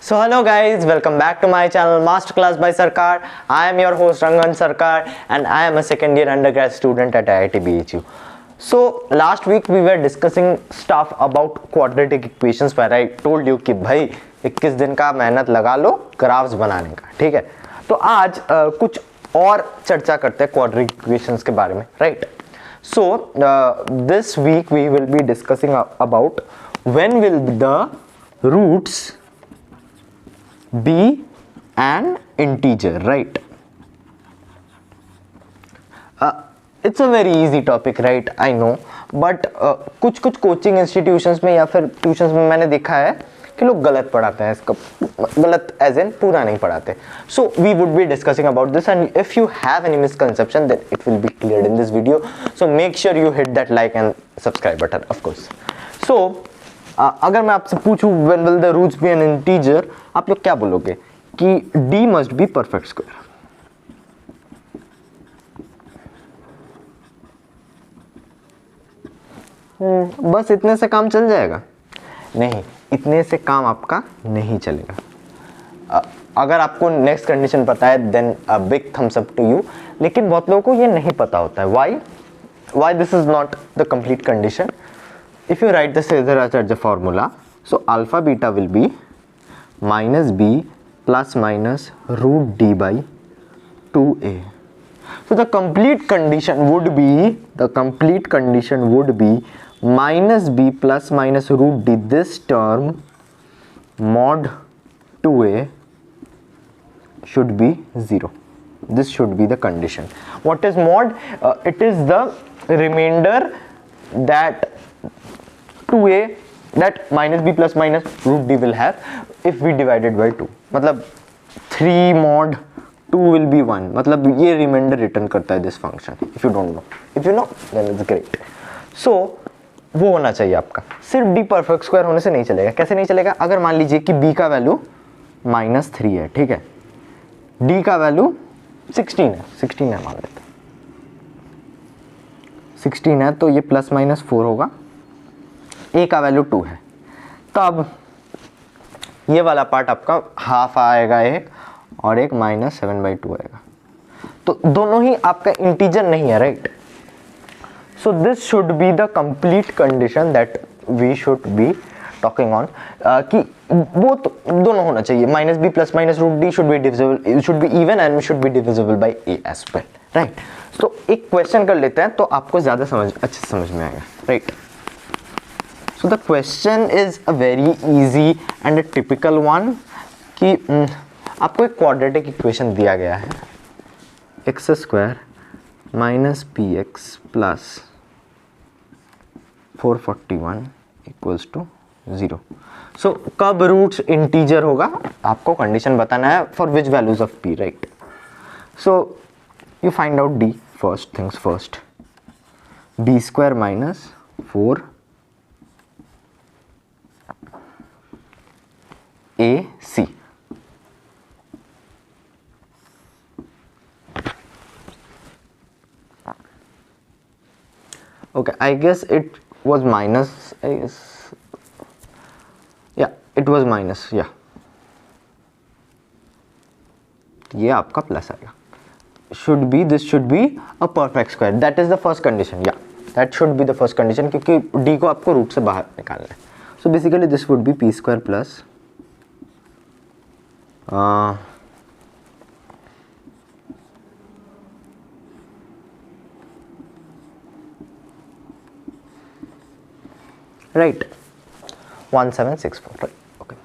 So hello guys, welcome back to my channel Masterclass by Sarkar. I am your host Rangan Sarkar and I am a second year undergrad student at IIT BHU. So last week we were discussing stuff about quadratic equations where I told you कि भाई 21 दिन का मेहनत लगा लो graphs बनाने का, ठीक है। तो आज कुछ और चर्चा करते हैं quadratic equations के बारे में, right? So this week we will be discussing about when will the roots be an integer, right? It's a very easy topic, right? I know, but कुछ कोचिंग इंस्टीट्यूशंस में या फिर ट्यूशंस में मैंने देखा है कि लोग गलत पढ़ाते हैं इसका, गलत एज इन पूरा नहीं पढ़ाते. So we would be discussing about this and if you have any misconception then it will be cleared in this video. So make sure you hit that like and subscribe button of course. So अगर मैं आपसे पूछूं when will the roots be an integer, आप लोग क्या बोलोगे कि d must be perfect square. बस इतने से काम चल जाएगा? नहीं, इतने से काम आपका नहीं चलेगा. अगर आपको नेक्स्ट कंडीशन पता है then a big thumbs up to you, लेकिन बहुत लोगों को ये नहीं पता होता है. Why this is not the complete condition. If you write the Sridhar formula, so alpha beta will be minus b plus minus root d by 2a. So the complete condition would be minus b plus minus root d. This term mod 2a should be 0. This should be the condition. What is mod? It is the remainder that 2a that minus b plus minus root d will have if we divided by 2. मतलब 3 mod 2 will be 1. मतलब ये reminder return करता है this function. If you don't know, if you know then it's great. So वो होना चाहिए आपका. सिर्फ d परफेक्ट स्क्वायर होने से नहीं चलेगा. कैसे नहीं चलेगा? अगर मान लीजिए कि b का वैल्यू -3 है, ठीक है, d का वैल्यू 16 है मान लेते हैं. 16 है तो ये प्लस माइनस 4 होगा. a का वैल्यू 2 है, तब ये वाला पार्ट आपका हाफ आएगा एक, और एक -7/2 आएगा. तो दोनों ही आपका इंटीजर नहीं है, right? So this should be the complete condition that we should be talking on, कि वो तो दोनों होना चाहिए. Minus b plus minus root d should be divisible, should be even and should be divisible by a as well, right? तो एक question कर लेते हैं तो आपको ज़्यादा अच्छे समझ में आएगा, right? So the question is a very easy and a typical one कि आपको एक quadratic equation दिया गया है, x square minus px plus 441 equals to 0. So कब roots integer होगा आपको कंडीशन बताना है for which values of p, right? So you find out d. First things first, b square minus 4 AC. Okay, I guess it was minus. I guess, yeah, it was minus. Yeah, ये आपका plus आएगा. This should be a perfect square. That is the first condition. Yeah, that should be the first condition क्योंकि d को आपको root से बाहर निकालना है. So basically this would be p square plus right 1764, right? Okay,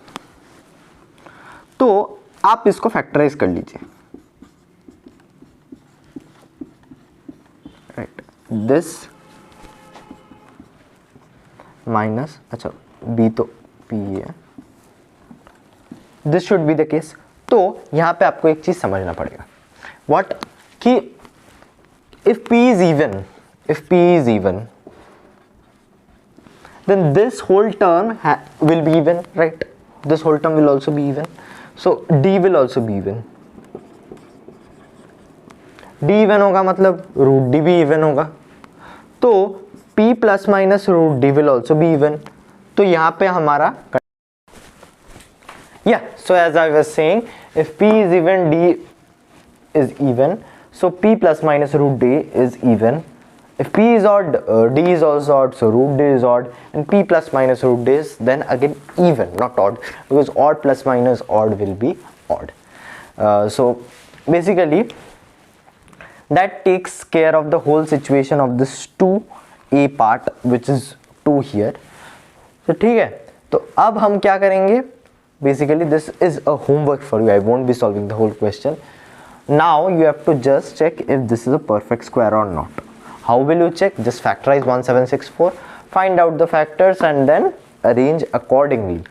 तो आप इसको फैक्टराइज कर लीजिए, राइट? दिस माइनस, अच्छा b तो p है, this should be the case. तो यहां पे आपको एक चीज समझना पड़ेगा. व्हाट? कि if p is even then this whole term will be even, right? This whole term will also be even, so d will also be even. d even होगा मतलब रूट d भी even होगा. तो p plus minus root d will also be even. तो यहाँ पे हमारा Yeah, so as I was saying, if P is even, D is even, so P plus minus root D is even. If P is odd, D is also odd, so root D is odd, and P plus minus root D is then again even, not odd, because odd plus minus odd will be odd. So basically that takes care of the whole situation of this 2a part which is 2 here. तो ठीक है, तो अब हम क्या करेंगे, basically this is a homework for you. I won't be solving the whole question. Now you have to just check if this is a perfect square or not. How will you check? Just factorize 1764, find out the factors and then arrange accordingly.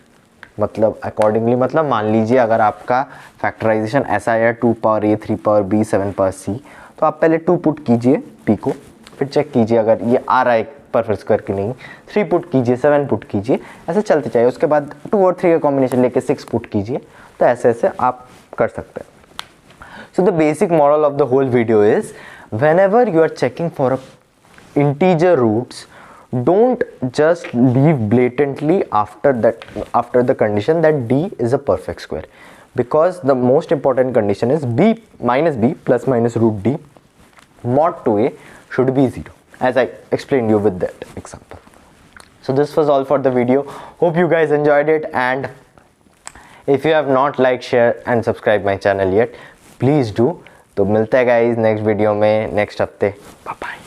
मतलब accordingly मतलब मान लीजिए अगर आपका factorisation ऐसा है 2 power a 3 power b 7 power c, तो आप पहले 2 पुट कीजिए p को, फिर चेक कीजिए अगर ये आ रहा है परफेक्ट स्क्वायर की नहीं, 3 पुट कीजिए 7 पुट कीजिए, ऐसे चलते जाइए. उसके बाद 2 और 3 का कॉम्बिनेशन लेके 6 पुट कीजिए. तो ऐसे ऐसे आप कर सकते हैं. So the basic moral of the whole video is, whenever you are checking for a integer roots, don't just leave blatantly after the condition that D is a perfect square, because the most important condition is b plus minus root D mod 2a should be 0, as I explained you with that example. So this was all for the video. Hope you guys enjoyed it, and if you have not liked, share and subscribe my channel yet, please do. तो मिलते हैं guys next video में next हफ्ते. Bye bye.